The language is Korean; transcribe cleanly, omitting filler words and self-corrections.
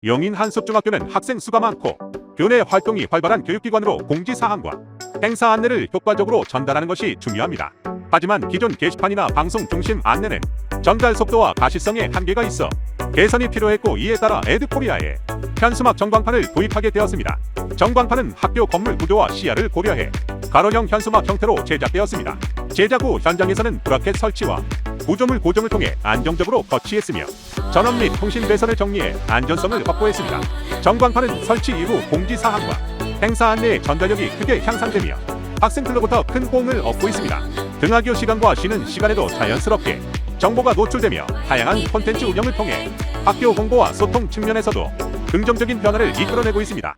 영인 한숲중학교는 학생 수가 많고 교내 활동이 활발한 교육기관으로 공지사항과 행사 안내를 효과적으로 전달하는 것이 중요합니다. 하지만 기존 게시판이나 방송 중심 안내는 전달 속도와 가시성에 한계가 있어 개선이 필요했고, 이에 따라 에드코리아에 현수막 전광판을 도입하게 되었습니다. 전광판은 학교 건물 구조와 시야를 고려해 가로형 현수막 형태로 제작되었습니다. 제작 후 현장에서는 브라켓 설치와 구조물 고정을 통해 안정적으로 거치했으며 전원 및 통신 배선을 정리해 안전성을 확보했습니다. 전광판은 설치 이후 공지사항과 행사 안내의 전달력이 크게 향상되며 학생들로부터 큰 호응을 얻고 있습니다. 등하교 시간과 쉬는 시간에도 자연스럽게 정보가 노출되며 다양한 콘텐츠 운영을 통해 학교 홍보와 소통 측면에서도 긍정적인 변화를 이끌어내고 있습니다.